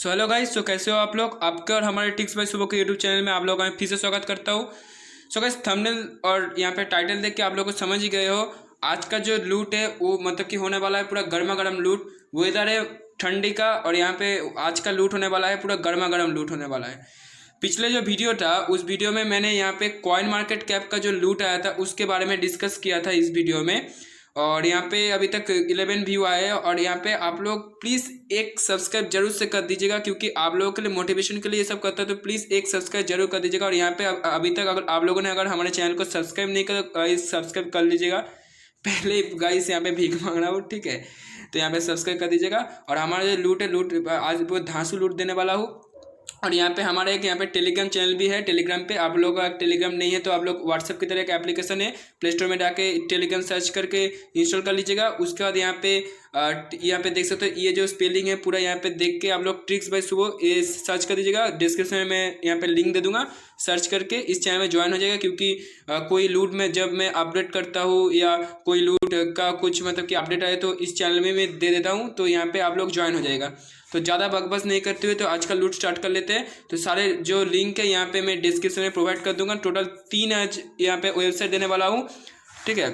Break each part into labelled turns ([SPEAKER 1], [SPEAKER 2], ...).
[SPEAKER 1] So hello guys, तो कैसे हो आप लोग। आपके और हमारे टिक्स बाय सुबह के यूट्यूब चैनल में आप लोगों का फिर से स्वागत करता हूँ। सो गाइस, थंबनेल और यहाँ पे टाइटल देख के आप लोग को समझ ही गए हो। आज का जो लूट है वो मतलब कि होने वाला है पूरा गर्मा गर्म लूट। वेदर है ठंडी का और यहाँ पे आज का लूट होने वाला है, पूरा गर्मा गर्म लूट होने वाला है। पिछले जो वीडियो था उस वीडियो में मैंने यहाँ पे कॉइन मार्केट कैप का जो लूट आया था उसके बारे में डिस्कस किया था इस वीडियो में। और यहाँ पे अभी तक 11 व्यू आए हैं और यहाँ पे आप लोग प्लीज़ एक सब्सक्राइब जरूर से कर दीजिएगा, क्योंकि आप लोगों के लिए मोटिवेशन के लिए ये सब करता है। तो प्लीज़ एक सब्सक्राइब जरूर कर दीजिएगा। और यहाँ पे अभी तक अगर आप लोगों ने अगर हमारे चैनल को सब्सक्राइब नहीं कर गाइस सब्सक्राइब कर लीजिएगा। पहले गाइस यहाँ पे भीख मांग रहा हूँ, ठीक है। तो यहाँ पे सब्सक्राइब कर दीजिएगा। और हमारा जो लूट है, लूट आज बहुत धांसू लूट देने वाला हूँ। और यहाँ पे हमारा एक यहाँ पे टेलीग्राम चैनल भी है। टेलीग्राम पे आप लोग का टेलीग्राम नहीं है तो आप लोग व्हाट्सएप की तरह एक एप्लीकेशन है, प्ले स्टोर में जाके टेलीग्राम सर्च करके इंस्टॉल कर लीजिएगा। उसके बाद यहाँ पे देख सकते हो ये जो स्पेलिंग है पूरा यहाँ पे देख के आप लोग ट्रिक्स बाय सुबह ये सर्च कर दीजिएगा। डिस्क्रिप्शन में मैं यहाँ पे लिंक दे दूंगा, सर्च करके इस चैनल में ज्वाइन हो जाएगा। क्योंकि कोई लूट में जब मैं अपडेट करता हूँ या कोई लूट का कुछ मतलब कि अपडेट आए तो इस चैनल में मैं दे देता हूँ, तो यहाँ पे आप लोग ज्वाइन हो जाएगा। तो ज़्यादा बकबस नहीं करते हुए तो आज का लूट स्टार्ट कर लेते हैं। तो सारे जो लिंक है यहाँ पे मैं डिस्क्रिप्शन में प्रोवाइड कर दूंगा। टोटल 3 आज यहाँ पे वेबसाइट देने वाला हूँ, ठीक है।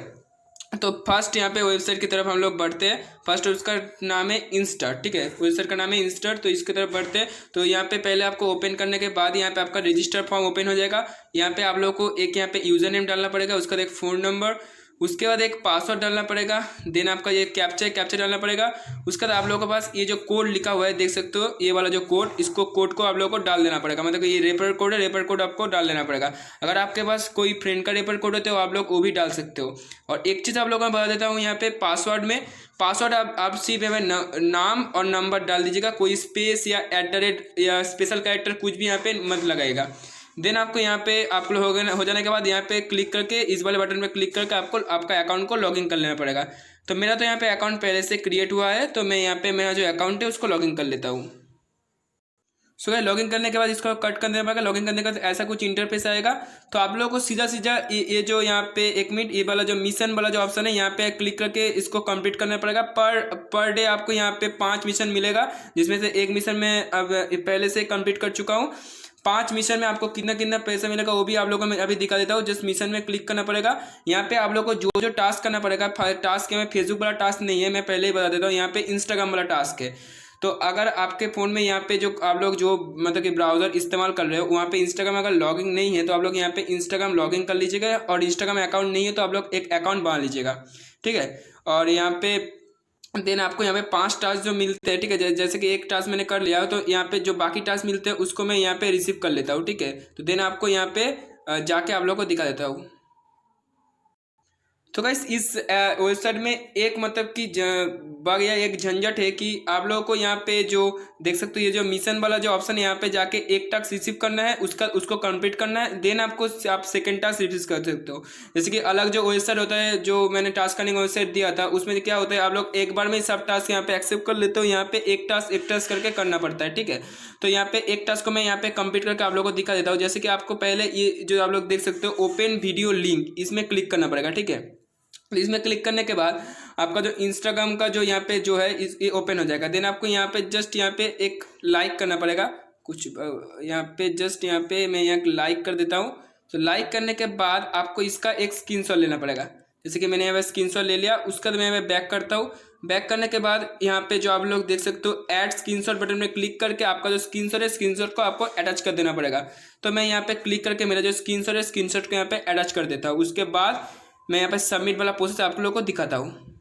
[SPEAKER 1] तो फर्स्ट यहाँ पे वेबसाइट की तरफ हम लोग बढ़ते हैं। फर्स्ट उसका नाम है इंस्टार्ट, ठीक है। वेबसाइट का नाम है इंस्टार्ट। तो इसकी तरफ बढ़ते हैं। तो यहाँ पे पहले आपको ओपन करने के बाद यहाँ पे आपका रजिस्टर फॉर्म ओपन हो जाएगा। यहाँ पे आप लोग को एक यहाँ पे यूज़र नेम डालना पड़ेगा, उसका एक फ़ोन नंबर, उसके बाद एक पासवर्ड डालना पड़ेगा। देन आपका ये कैप्चा डालना पड़ेगा। उसके बाद आप लोगों के पास ये जो कोड लिखा हुआ है देख सकते हो, ये वाला जो कोड, इसको कोड को आप लोगों को डाल देना पड़ेगा। मतलब ये रेफर कोड है, रेफर कोड आपको डाल देना पड़ेगा। अगर आपके पास कोई फ्रेंड का रेफर कोड होता है तो आप लोग वो भी डाल सकते हो। और एक चीज़ आप लोगों को बता देता हूँ, यहाँ पे पासवर्ड आप सिर्फ नाम और नंबर डाल दीजिएगा। कोई स्पेस या @ या स्पेशल कैरेक्टर कुछ भी यहाँ पे मत लगाएगा। देन आपको यहाँ पे आप लोग हो जाने के बाद यहाँ पे क्लिक करके इस वाले बटन पे क्लिक करके आपको आपका अकाउंट को लॉगिन कर लेना पड़ेगा। तो मेरा तो यहाँ पे अकाउंट पहले से क्रिएट हुआ है, तो मैं यहाँ पे मेरा जो अकाउंट है उसको लॉगिन कर लेता हूँ। सो गाइस, लॉगिन करने के बाद इसको कट कर देना पड़ेगा। लॉगिन करने के बाद ऐसा कुछ इंटरफेस आएगा। तो आप लोगों को सीधा ये जो यहाँ पे 1 मिनट ये वाला जो मिशन वाला जो ऑप्शन है यहाँ पे क्लिक करके इसको कंप्लीट करना पड़ेगा। पर डे आपको यहाँ पे 5 मिशन मिलेगा, जिसमें से एक मिशन में अब पहले से कंप्लीट कर चुका हूँ। 5 मिशन में आपको कितना कितना पैसा मिलेगा वो भी आप लोगों को मैं अभी दिखा देता हूँ। जिस मिशन में क्लिक करना पड़ेगा, यहाँ पे आप लोगों को जो टास्क करना पड़ेगा। टास्क में फेसबुक वाला टास्क नहीं है, मैं पहले ही बता देता हूँ। यहाँ पे इंस्टाग्राम वाला टास्क है। तो अगर आपके फ़ोन में यहाँ पे जो आप लोग जो मतलब कि ब्राउज़र इस्तेमाल कर रहे हो वहाँ पे इंस्टाग्राम अगर लॉगिन नहीं है तो आप लोग यहाँ पे इंस्टाग्राम लॉगिन कर लीजिएगा। और इंस्टाग्राम अकाउंट नहीं है तो आप लोग एक अकाउंट बना लीजिएगा, ठीक है। और यहाँ पे देन आपको यहाँ पे 5 टास्क जो मिलते हैं, ठीक है। जैसे कि एक टास्क मैंने कर लिया तो यहाँ पे जो बाकी टास्क मिलते हैं उसको मैं यहाँ पे रिसीव कर लेता हूँ, ठीक है। तो देन आपको यहाँ पे जाके आप लोग को दिखा देता हूँ। तो गाइस, इस वेबसाइट में एक मतलब कि बग या एक झंझट है कि आप लोगों को यहाँ पे जो देख सकते हो ये जो मिशन वाला जो ऑप्शन है यहाँ पे जाके एक टास्क रिसीव करना है, उसको कंप्लीट करना है। देन आप सेकंड टास्क रिसीव कर सकते हो। जैसे कि अलग जो वेबसाइट होता है जो मैंने टास्क करने वेबसाइट दिया था उसमें क्या होता है, आप लोग एक बार में सब टास्क यहाँ पे एक्सेप्ट कर लेते हो। यहाँ पे एक टास्क करके करना पड़ता है, ठीक है। तो यहाँ पे एक टास्क को मैं यहाँ पे कंप्लीट करके आप लोगों को दिखा देता हूँ। जैसे कि आपको पहले ये जो आप लोग देख सकते हो ओपन वीडियो लिंक, इसमें क्लिक करना पड़ेगा, ठीक है। इसमें क्लिक करने के बाद आपका जो इंस्टाग्राम का जो यहाँ पे जो है ये ओपन हो जाएगा। देन आपको यहाँ पे जस्ट यहाँ पे एक लाइक करना पड़ेगा। कुछ यहाँ पे जस्ट यहाँ पे मैं यहाँ लाइक कर देता हूँ। तो लाइक करने के बाद आपको इसका एक स्क्रीनशॉट लेना पड़ेगा। जैसे कि मैंने यहाँ पे स्क्रीनशॉट ले लिया। उसका मैं यहाँ पे बैक करता हूँ। बैक करने के बाद यहाँ पे जो आप लोग देख सकते हो ऐड स्क्रीनशॉट बटन में क्लिक करके आपका जो स्क्रीनशॉट है स्क्रीनशॉट को आपको अटैच कर देना पड़ेगा। तो मैं यहाँ पे क्लिक करके मेरा जो स्क्रीनशॉट है स्क्रीनशॉट को यहाँ पे अटैच कर देता हूँ। उसके बाद मैं यहाँ पे सबमिट वाला प्रोसेस आप लोगों को दिखाता हूँ।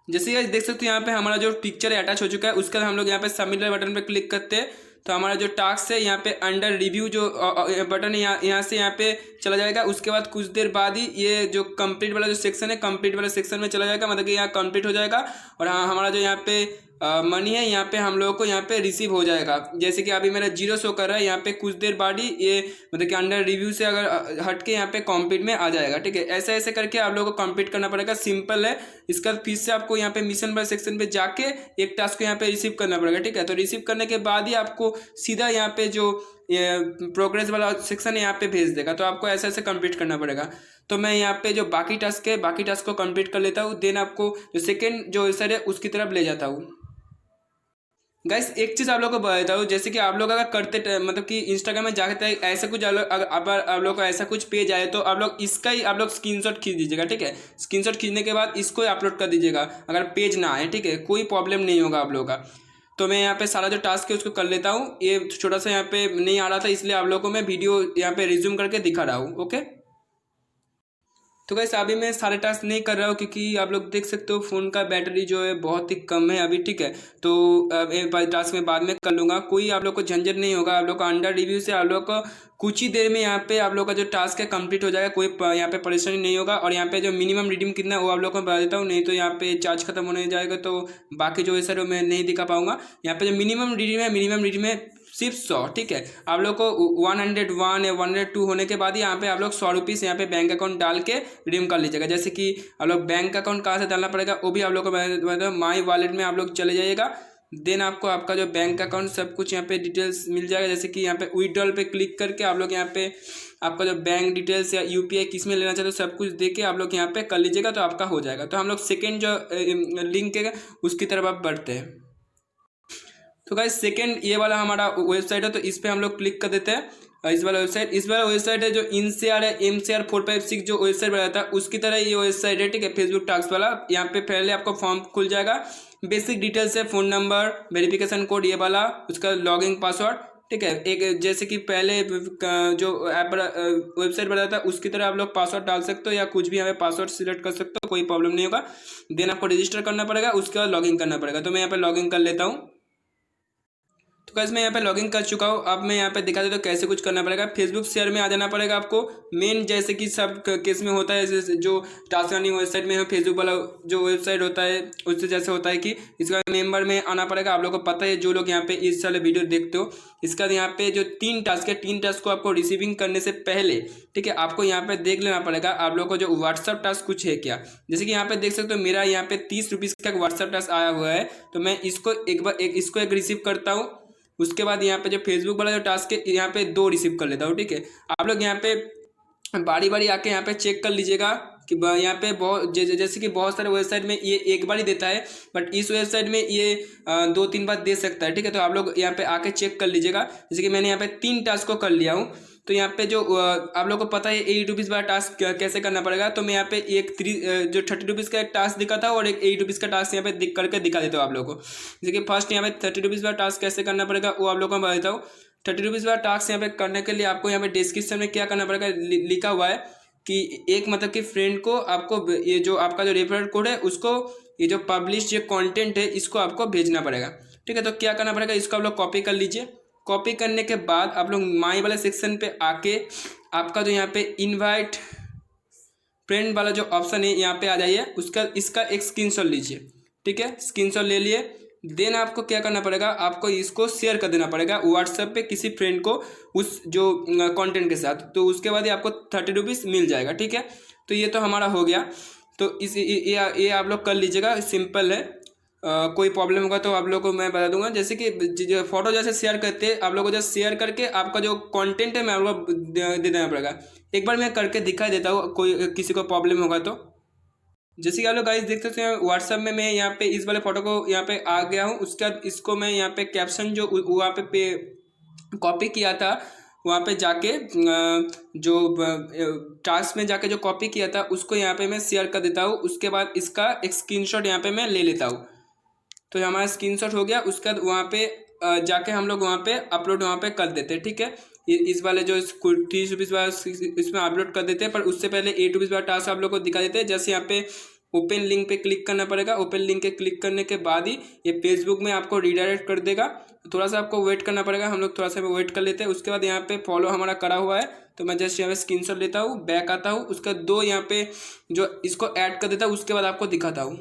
[SPEAKER 1] जैसे ये देख सकते हो यहाँ पे हमारा जो पिक्चर है अटैच हो चुका है। उसके बाद हम लोग यहाँ पे सबमिट वाले बटन पे क्लिक करते हैं तो हमारा जो टास्क है यहाँ पे अंडर रिव्यू जो बटन है यहाँ से यहाँ पे चला जाएगा। उसके बाद कुछ देर बाद ही ये जो कंप्लीट वाला जो सेक्शन है कंप्लीट वाला सेक्शन में चला जाएगा, मतलब कि यहाँ कंप्लीट हो जाएगा। और हाँ, हमारा जो यहाँ पे मनी है यहाँ पे हम लोगों को यहाँ पे रिसीव हो जाएगा। जैसे कि अभी मेरा 0 शो कर रहा है, यहाँ पे कुछ देर बाद ही ये मतलब कि अंडर रिव्यू से अगर हट के यहाँ पे कंप्लीट में आ जाएगा, ठीक है। ऐसे ऐसे करके आप लोगों को कंप्लीट करना पड़ेगा, सिंपल है। इसका फिर से आपको यहाँ पे मिशन बाय सेक्शन पे जाके एक टास्क को यहाँ पे रिसीव करना पड़ेगा, ठीक है। तो रिसीव करने के बाद ही आपको सीधा यहाँ पे जो प्रोग्रेस वाला सेक्शन है यहाँ पे भेज देगा। तो आपको ऐसे ऐसे कंप्लीट करना पड़ेगा। तो मैं यहाँ पे जो बाकी टास्क है बाकी टास्क को कंप्लीट कर लेता हूँ। देन आपको जो सेकेंड जो सर है उसकी तरफ ले जाता हूँ। गाइस एक चीज़ आप लोग को बताता हूँ, जैसे कि आप लोग अगर मतलब कि इंस्टाग्राम में जाते हैं ऐसा कुछ आप लोग का ऐसा कुछ पेज आए तो आप लोग इसका ही आप लोग स्क्रीनशॉट खींच दीजिएगा, ठीक है। स्क्रीनशॉट खींचने के बाद इसको ही अपलोड कर दीजिएगा अगर पेज ना आए, ठीक है, कोई प्रॉब्लम नहीं होगा आप लोगों का। तो मैं यहाँ पे सारा जो टास्क है उसको कर लेता हूँ। ये छोटा सा यहाँ पे नहीं आ रहा था, इसलिए आप लोगों को मैं वीडियो यहाँ पे रिज्यूम करके दिखा रहा हूँ। ओके, तो गाइस अभी मैं सारे टास्क नहीं कर रहा हूँ क्योंकि आप लोग देख सकते हो फ़ोन का बैटरी जो है बहुत ही कम है अभी, ठीक है। तो टास्क मैं बाद में कर लूँगा, कोई आप लोग को झंझट नहीं होगा। आप लोग का अंडर रिव्यू से आप लोग को कुछ ही देर में यहाँ पे आप लोग का जो टास्क है कंप्लीट हो जाएगा, कोई यहाँ पे परेशानी नहीं होगा। और यहाँ पे जो मिनिमम रिडीम कितना है वो आप लोग को बता देता हूँ, नहीं तो यहाँ पे चार्ज खत्म होने जाएगा तो बाकी जो है सर मैं नहीं दिखा पाऊंगा। यहाँ पे जो मिनिमम रिडीम है सिर्फ 100, ठीक है। आप लोग को 101 या 102 होने के बाद ही यहाँ पे आप लोग 100 रुपीज़ यहाँ पे बैंक अकाउंट डाल के रिडीम कर लीजिएगा। जैसे कि आप लोग बैंक अकाउंट कहाँ से डालना पड़ेगा वो भी आप लोग को माई वॉलेट में आप लोग चले जाइएगा। देन आपको आपका जो बैंक अकाउंट सब कुछ यहाँ पे डिटेल्स मिल जाएगा। जैसे कि यहाँ पे विड्रॉल पे क्लिक करके आप लोग यहाँ पे आपका जो बैंक डिटेल्स या यूपीआई किस में लेना चाहते हो सब कुछ दे के आप लोग यहाँ पे कर लीजिएगा तो आपका हो जाएगा। तो हम लोग सेकेंड जो लिंक है उसकी तरफ आप बढ़ते हैं। तो गाइस सेकेंड ये वाला हमारा वेबसाइट है, तो इस पर हम लोग क्लिक कर देते हैं। इस वाला वेबसाइट है जो INSEAD है, MCR 456 जो वेबसाइट बनाया था उसकी तरह ये वेबसाइट है, ठीक है, फेसबुक टास्क वाला। यहाँ पे पहले आपको फॉर्म खुल जाएगा, बेसिक डिटेल्स है, फ़ोन नंबर, वेरिफिकेशन कोड ये वाला, उसका लॉगिन पासवर्ड, ठीक है। एक जैसे कि पहले जो ऐप वेबसाइट बनाया था उसकी तरह आप लोग पासवर्ड डाल सकते हो या कुछ भी हमें पासवर्ड सिलेक्ट कर सकते हो, कोई प्रॉब्लम नहीं होगा। देन आपको रजिस्टर करना पड़ेगा, उसके बाद लॉगिन करना पड़ेगा। तो मैं यहाँ पे लॉगिन कर लेता हूँ। तो गाइस मैं यहाँ पे लॉगिन कर चुका हूँ। अब मैं यहाँ पे दिखा देता हूँ कैसे कुछ करना पड़ेगा। फेसबुक शेयर में आ जाना पड़ेगा आपको। मेन जैसे कि सब केस में होता है, जो टास्क अर्निंग वेबसाइट में है, फेसबुक वाला जो वेबसाइट होता है उससे जैसे होता है कि इसका मेंबर में आना पड़ेगा। आप लोग को पता है जो लोग यहाँ पे इस वाले वीडियो देखते हो, इसका यहाँ पे जो 3 टास्क है, 3 टास्क को आपको रिसीविंग करने से पहले, ठीक है, आपको यहाँ पे देख लेना पड़ेगा आप लोग को जो व्हाट्सअप टास्क कुछ है क्या। जैसे कि यहाँ पे देख सकते हो मेरा यहाँ पे 30 रुपीज़ का व्हाट्सअप टास्क आया हुआ है। तो मैं इसको एक रिसीव करता हूँ। उसके बाद यहाँ पे जो फेसबुक वाला जो टास्क है यहाँ पे 2 रिसीव कर लेता हूँ, ठीक है। आप लोग यहाँ पे बारी बारी आके यहाँ पे चेक कर लीजिएगा कि यहाँ पे बहुत जैसे कि बहुत सारे वेबसाइट में ये एक बार ही देता है, बट इस वेबसाइट में ये 2-3 बार दे सकता है, ठीक है। तो आप लोग यहाँ पे आके चेक कर लीजिएगा। जैसे कि मैंने यहाँ पे 3 टास्क को कर लिया हूँ। तो यहाँ पे जो आप लोग को पता है 80 रुपीज़ वाला टास्क कैसे करना पड़ेगा। तो मैं यहाँ पे जो 30 रुपीज़ का एक टास्क दिखा था और एक 80 रुपीज़ का टास्क यहाँ पे करके दिखा देता हूँ आप लोग को। जैसे कि फर्स्ट यहाँ पे 30 रुपीज़ वाला टास्क कैसे करना पड़ेगा वो आप लोग को मैं बता देता हूँ। 30 रुपीज़ वाला टास्क यहाँ पे करने के लिए आपको यहाँ पे डिस्क्रिप्शन में क्या करना पड़ेगा लिखा हुआ है कि एक मतलब कि फ्रेंड को आपको ये जो आपका जो रेफरल कोड है उसको ये जो पब्लिश जो कंटेंट है इसको आपको भेजना पड़ेगा, ठीक है। तो क्या करना पड़ेगा, इसको आप लोग कॉपी कर लीजिए। कॉपी करने के बाद आप लोग माई वाले सेक्शन पे आके आपका जो यहाँ पे इनवाइट फ्रेंड वाला जो ऑप्शन है यहाँ पे आ जाइए, उसका इसका एक स्क्रीनशॉट लीजिए, ठीक है। स्क्रीनशॉट ले लिए। देन आपको क्या करना पड़ेगा, आपको इसको शेयर कर देना पड़ेगा व्हाट्सएप पे किसी फ्रेंड को उस जो कंटेंट के साथ। तो उसके बाद ही आपको 30 रुपीज़ मिल जाएगा, ठीक है। तो ये तो हमारा हो गया। तो ये आप लोग कर लीजिएगा, सिंपल है। कोई प्रॉब्लम होगा तो आप लोग को मैं बता दूंगा। जैसे कि फोटो जैसे शेयर करते हैं आप लोग को, जैसे शेयर करके आपका जो कंटेंट है मैं आप लोग दे देना पड़ेगा। एक बार मैं करके दिखा देता हूँ, कोई किसी को प्रॉब्लम होगा तो। जैसे कि आप लोग गाइस देख सकते हैं व्हाट्सएप में मैं यहाँ पे इस वाले फोटो को यहाँ पे आ गया हूँ। उसके बाद इसको मैं यहाँ पे कैप्शन जो वहाँ पे कॉपी किया था वहाँ पे जाके जो टास्क में जाके जो कॉपी किया था उसको यहाँ पे मैं शेयर कर देता हूँ। उसके बाद इसका एक स्क्रीनशॉट यहाँ पे मैं ले लेता हूँ। तो हमारा स्क्रीनशॉट हो गया। उसके बाद वहाँ पे जाके हम लोग वहाँ पे अपलोड वहाँ पे कर देते हैं, ठीक है। इस वाले जो 30 रुपीज़ वाला इसमें अपलोड कर देते हैं, पर उससे पहले 8 रुपीज़ वाला टास्क आप लोग को दिखा देते हैं। जैसे यहाँ पे ओपन लिंक पे क्लिक करना पड़ेगा। ओपन लिंक पे क्लिक करने के बाद ही ये फेसबुक में आपको रिडायरेक्ट कर देगा। थोड़ा सा आपको वेट करना पड़ेगा, हम लोग थोड़ा सा वेट कर लेते हैं। उसके बाद यहाँ पे फॉलो हमारा करा हुआ है, तो मैं जस्ट यहाँ पे स्क्रीनशॉट लेता हूँ, बैक आता हूँ, उसका 2 यहाँ पे जो इसको ऐड कर देता हूँ, उसके बाद आपको दिखाता हूँ।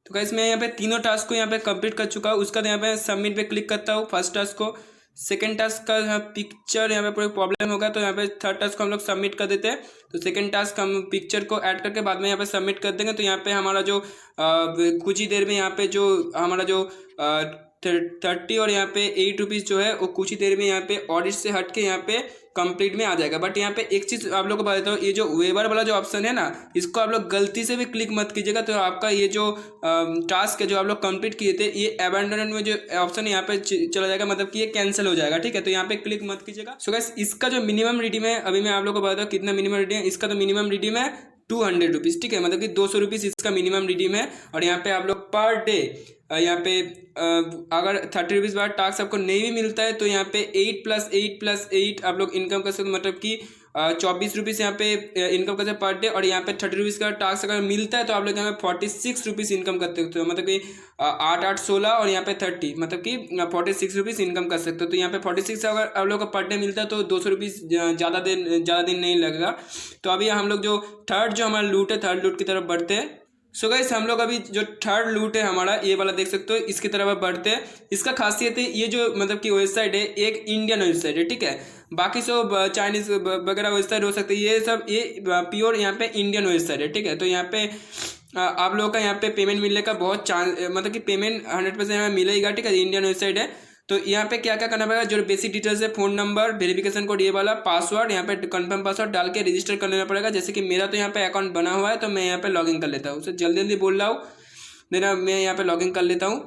[SPEAKER 1] तो गाइस मैं यहाँ पे तीनों टास्क को यहाँ पे कंप्लीट कर चुका हूँ। उसका यहाँ पे सबमिट पे क्लिक करता हूँ फर्स्ट टास्क को। सेकंड टास्क का यहाँ पिक्चर यहाँ पे कोई प्रॉब्लम होगा तो यहाँ पे थर्ड टास्क को हम लोग सबमिट कर देते हैं। तो सेकंड टास्क हम पिक्चर को ऐड करके बाद में यहाँ पे सबमिट कर देंगे। तो यहाँ पे हमारा जो कुछ ही देर में यहाँ पे जो हमारा जो 30 और यहाँ पे 8 रुपीज़ जो है वो कुछ ही देर में यहाँ पे ऑडिट से हट के यहाँ पे कंप्लीट में आ जाएगा। बट यहाँ पे एक चीज़ आप लोग को बता देता हूँ, ये जो वेबर वाला जो ऑप्शन है ना, इसको आप लोग गलती से भी क्लिक मत कीजिएगा, तो आपका ये जो टास्क है जो आप लोग कंप्लीट किए थे, ये अबैंडन में जो ऑप्शन है यहाँ पे चला जाएगा, मतलब कि ये कैंसिल हो जाएगा। ठीक है, तो यहाँ पे क्लिक मत कीजिएगा। सो गाइस, इसका जो मिनिमम रिडीम है, अभी मैं आप लोग को बताता हूँ कितना मिनिमम रिडीम है। इसका तो मिनिमम रिडीम है 200 रुपीज़। ठीक है, मतलब कि 200 रुपीज़ इसका मिनिमम रिडीम है। और यहाँ पे आप लोग पर डे यहाँ पे अगर 30 रुपीज़ बाद टास्क आपको नहीं भी मिलता है तो यहाँ पे 8+8+8 आप लोग इनकम कर सकते हो, मतलब कि 24 रुपीज़ यहाँ पे इनकम करते हैं पर डे। और यहाँ पे 30 रुपीज़ का टास्क अगर मिलता है तो आप लोग यहाँ पे 46 रुपीज़ इनकम कर सकते हो, मतलब कि 8 8 16 और यहाँ पे 30, मतलब कि 46 रुपीज़ इनकम कर सकते हो। तो यहाँ पे 46 अगर आप लोग का पर डे मिलता है तो 200 रुपीज़ ज़्यादा दिन नहीं लगेगा। तो अभी हम लोग जो थर्ड जो हमारा लूट है, थर्ड लूट की तरफ बढ़ते हैं। सो गाइस, हम लोग अभी जो थर्ड लूट है हमारा, ये वाला देख सकते हो, इसकी तरफ अब बढ़ते हैं। इसका खासियत है, ये जो मतलब कि वेबसाइट है एक इंडियन वेबसाइट है। ठीक है, बाकी सब चाइनीज वगैरह वेबसाइट हो सकती है, ये सब ये प्योर यहाँ पे इंडियन वेबसाइट है। ठीक है, तो यहाँ पे आप लोगों का यहाँ पे पेमेंट मिलने का बहुत चांस, मतलब कि पेमेंट 100% यहाँ मिलेगा। ठीक है, इंडियन वेबसाइट है। तो यहाँ पे क्या क्या करना पड़ेगा, जो बेसिक डिटेल्स है, फ़ोन नंबर, वेरिफिकेशन कोड, ये वाला पासवर्ड, यहाँ पे कंफर्म पासवर्ड डाल के रजिस्टर कर लेना पड़ेगा। जैसे कि मेरा तो यहाँ पे अकाउंट बना हुआ है, तो मैं यहाँ पे लॉगिन कर लेता हूँ। उसे जल्दी जल्दी बोल रहा हूँ, देना मैं यहाँ पे लॉगिन कर लेता हूँ।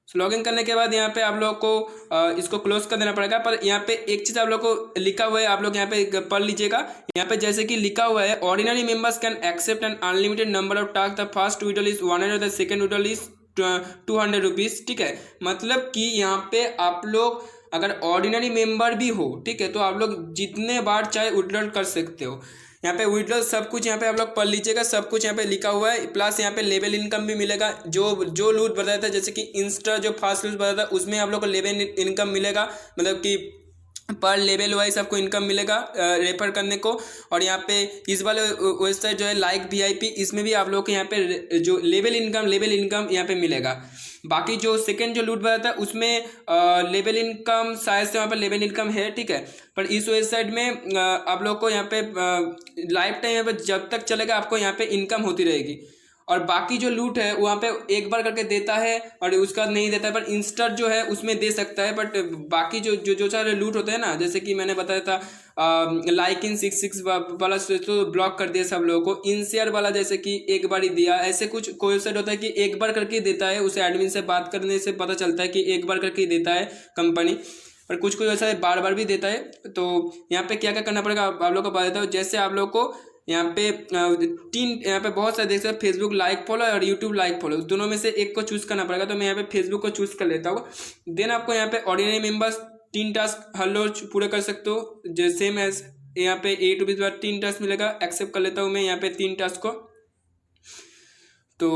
[SPEAKER 1] लॉगिन करने के बाद यहाँ पे आप लोग को इसको क्लोज कर देना पड़ेगा। पर यहाँ पे एक चीज़ आप लोग को लिखा हुआ है, आप लोग यहाँ पे पढ़ लीजिएगा। यहाँ पे जैसे कि लिखा हुआ है, ordinary members can accept an unlimited number of task, the first withdrawal is 100, the second withdrawal is 200 rupees. ठीक है, मतलब कि यहाँ पे आप लोग अगर ऑर्डिनरी मेंबर भी हो, ठीक है, तो आप लोग जितने बार चाहे विड्रॉल कर सकते हो। यहाँ पे विड्रॉल सब कुछ यहाँ पे आप लोग पढ़ लीजिएगा, सब कुछ यहाँ पे लिखा हुआ है। प्लस यहाँ पे लेवल इनकम भी मिलेगा, जो लूट बताया था, जैसे कि इंस्टा जो फास्ट लूट बताया था, उसमें आप लोग को लेवल इनकम मिलेगा, मतलब कि पर लेवल वाइज आपको इनकम मिलेगा रेफर करने को। और यहाँ पे इस वाले वेबसाइट जो है लाइक VIP, इसमें भी आप लोग को यहाँ पे जो लेवल इनकम यहाँ पे मिलेगा। बाकी जो सेकंड जो लूट बताया था उसमें लेवल इनकम शायद से वहाँ पर लेवल इनकम है। ठीक है, पर इस वेबसाइट में आप लोग को यहाँ पे लाइफ टाइम यहाँ पे जब तक चलेगा आपको यहाँ पे इनकम होती रहेगी। और बाकी जो लूट है वहाँ पे एक बार करके देता है और उसके बाद नहीं देता है, पर इंस्टा जो है उसमें दे सकता है। बट बाकी जो सारे लूट होते हैं ना, जैसे कि मैंने बताया था लाइक इन 66 वाला तो ब्लॉक कर दिया सब लोगों को। इन शेयर वाला जैसे कि एक बार ही दिया, ऐसे कुछ कोई वेबसाइट होता है कि एक बार करके देता है, उसे एडमिन से बात करने से पता चलता है कि एक बार करके ही देता है कंपनी, पर कुछ ऐसा बार बार भी देता है। तो यहाँ पे क्या क्या करना पड़ेगा आप लोग को बता देता हूँ। जैसे आप लोग को यहाँ पे यहाँ पे बहुत सारे देख सकते हैं, फेसबुक लाइक फॉलो और यूट्यूब लाइक फॉलो, दोनों में से एक को चूज़ करना पड़ेगा। तो मैं यहाँ पे फेसबुक को चूज़ कर लेता हूँ। देन आपको यहाँ पे ऑर्डिनरी मेंबर्स 3 टास्क हर रोज पूरे कर सकते हो, जैसे सेम एज यहाँ पे 8 रुपीज़ बाद 3 टास्क मिलेगा। एक्सेप्ट कर लेता हूँ मैं यहाँ पे 3 टास्क को। तो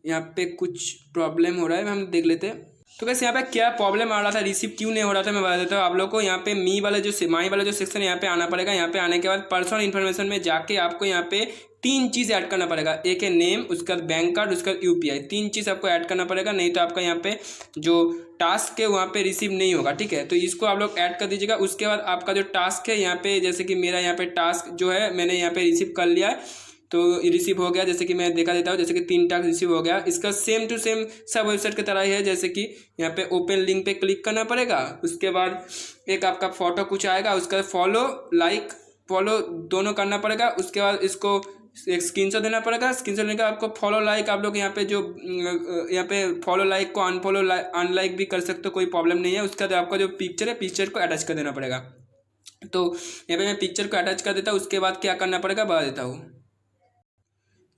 [SPEAKER 1] यहाँ पे कुछ प्रॉब्लम हो रहा है, हम देख लेते हैं। तो कैसे यहाँ पे क्या प्रॉब्लम आ रहा था, रिसीव क्यों नहीं हो रहा था, मैं बता देता हूँ आप लोग को। यहाँ पे माई वाला जो सेक्शन है यहाँ पे आना पड़ेगा। यहाँ पे आने के बाद पर्सनल इन्फॉर्मेशन में जाके आपको यहाँ पे 3 चीज़ ऐड करना पड़ेगा। एक है नेम, उसका बैंक कार्ड, उसका UPI, 3 चीज़ आपको ऐड करना पड़ेगा, नहीं तो आपका यहाँ पे जो टास्क है वहाँ पे रिसीव नहीं होगा। ठीक है, तो इसको आप लोग ऐड कर दीजिएगा। उसके बाद आपका जो टास्क है यहाँ पे, जैसे कि मेरा यहाँ पे टास्क जो है मैंने यहाँ पे रिसीव कर लिया है, तो रिसीव हो गया। जैसे कि मैं देखा देता हूँ, जैसे कि 3 टास्क रिसीव हो गया। इसका सेम टू सेम सब वेबसाइट की तरह ही है। जैसे कि यहाँ पे ओपन लिंक पे क्लिक करना पड़ेगा, उसके बाद एक आपका फोटो कुछ आएगा, उसका फॉलो दोनों करना पड़ेगा। उसके बाद इसको एक स्क्रीनशॉट देना पड़ेगा। स्क्रीनशॉट लेकर आपको फॉलो लाइक, आप लोग यहाँ पे जो यहाँ पे फॉलो लाइक को अनलाइक भी कर सकते हो, कोई प्रॉब्लम नहीं है। उसके बाद आपका जो पिक्चर है, पिक्चर को अटैच कर देना पड़ेगा। तो यहाँ पे मैं पिक्चर को अटैच कर देता हूँ। उसके बाद क्या करना पड़ेगा बता देता हूँ।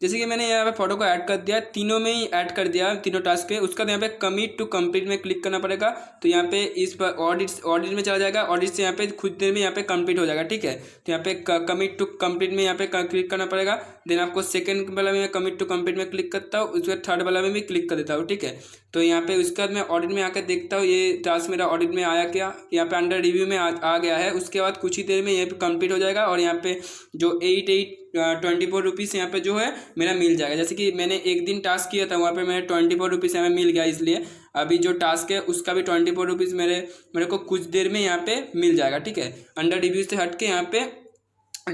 [SPEAKER 1] जैसे कि मैंने यहाँ पे फोटो को ऐड कर दिया, तीनों में ही ऐड कर दिया, तीनों टास्क पे। उसका यहाँ पे कमिट टू कंप्लीट में क्लिक करना पड़ेगा। तो यहाँ पे इस पर ऑडिट में चला जाएगा। ऑडिट से यहाँ पे खुद देर में यहाँ पे कंप्लीट हो जाएगा। ठीक है, तो यहाँ पे कमिट टू कंप्लीट में यहाँ पे क्लिक करना पड़ेगा। देन आपको सेकंड वाला में कमिट टू कंप्लीट में क्लिक करता हूँ, उसके बाद थर्ड वाला में भी क्लिक कर देता हूँ। ठीक है, तो यहाँ पे उसके बाद मैं ऑडिट में आकर देखता हूँ ये टास्क मेरा ऑडिट में आया क्या। यहाँ पे अंडर रिव्यू में आ गया है। उसके बाद कुछ ही देर में यहाँ पे कंप्लीट हो जाएगा और यहाँ पे जो 24 रुपीज़ यहाँ पे जो है मेरा मिल जाएगा। जैसे कि मैंने एक दिन टास्क किया था, वहाँ पे मेरे 24 रुपीज़ यहाँ पे मिल गया, इसलिए अभी जो टास्क है उसका भी 24 रुपीज़ मेरे को कुछ देर में यहाँ पे मिल जाएगा। ठीक है, अंडर रिव्यू से हट के यहाँ पे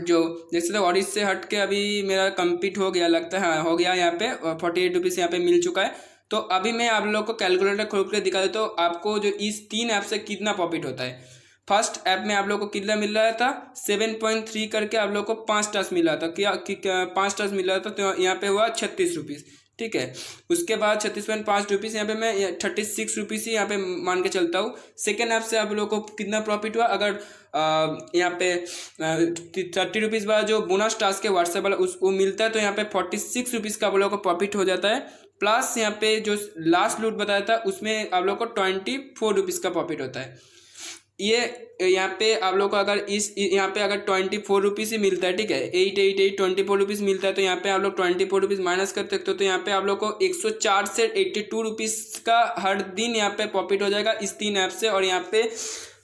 [SPEAKER 1] जो जैसे ऑडिट से हट के अभी मेरा कंप्लीट हो गया लगता है, हाँ हो गया। यहाँ पे 48 रुपीज़ यहाँ पे मिल चुका है। तो अभी मैं आप लोग को कैलकुलेटर खोल कर दिखा देता हूँ आपको जो इस 3 ऐप से कितना प्रॉफिट होता है। फर्स्ट ऐप में आप लोग को कितना मिल रहा था 7.3 करके आप लोग को 5 टास्क मिल रहा था, क्या 5 टास्क मिल रहा था, तो यहाँ पे हुआ 36 रुपीज़, ठीक है। उसके बाद 36.5 रुपीज़ यहाँ पे मैं 36 रुपीज़ ही यहाँ पे मान के चलता हूँ। सेकेंड ऐप से आप लोग को कितना प्रॉफिट हुआ, अगर यहाँ पे 30 रुपीज़ बाद जो बोनस टास्क के व्हाट्सएप वाला वो मिलता है तो यहाँ पे 46 रुपीज़ का आप लोग को प्रॉफिट हो जाता है। प्लस यहाँ पे जो लास्ट लूट बताया था उसमें आप लोग को 24 रुपीज़ का प्रॉफिट होता है। ये यहाँ पे आप लोग को अगर इस यहाँ पे अगर 24 रुपीज़ ही मिलता है, ठीक है, 888 24 रुपीज़ मिलता है, तो यहाँ पे आप लोग 24 रुपीज़ माइनस कर सकते हो, तो यहाँ पे आप लोग को 104 से 82 रुपीज़ का हर दिन यहाँ पे प्रॉफिट हो जाएगा इस 3 ऐप से। और यहाँ पे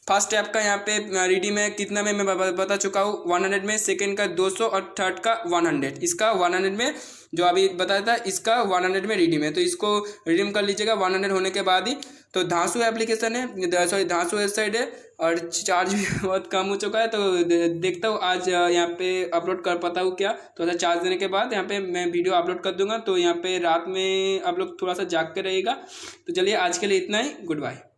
[SPEAKER 1] फर्स्ट ऐप का यहाँ पे रिडीम है कितना में मैं बता चुका हूँ 100 में, सेकेंड का 200 और थर्ड का 100। इसका 100 में जो अभी बताया था इसका 100 में रिडीम है, तो इसको रिडीम कर लीजिएगा 100 होने के बाद ही। तो धांसू एप्लीकेशन है, सॉरी धांसू वेबसाइट है, और चार्ज भी बहुत कम हो चुका है, तो देखता हूँ आज यहाँ पे अपलोड कर पाता हूँ क्या। थोड़ा सा चार्ज देने के बाद यहाँ पे मैं वीडियो अपलोड कर दूंगा, तो यहाँ पे रात में आप लोग थोड़ा सा जाग के रहिएगा। तो चलिए आज के लिए इतना ही, गुड बाय।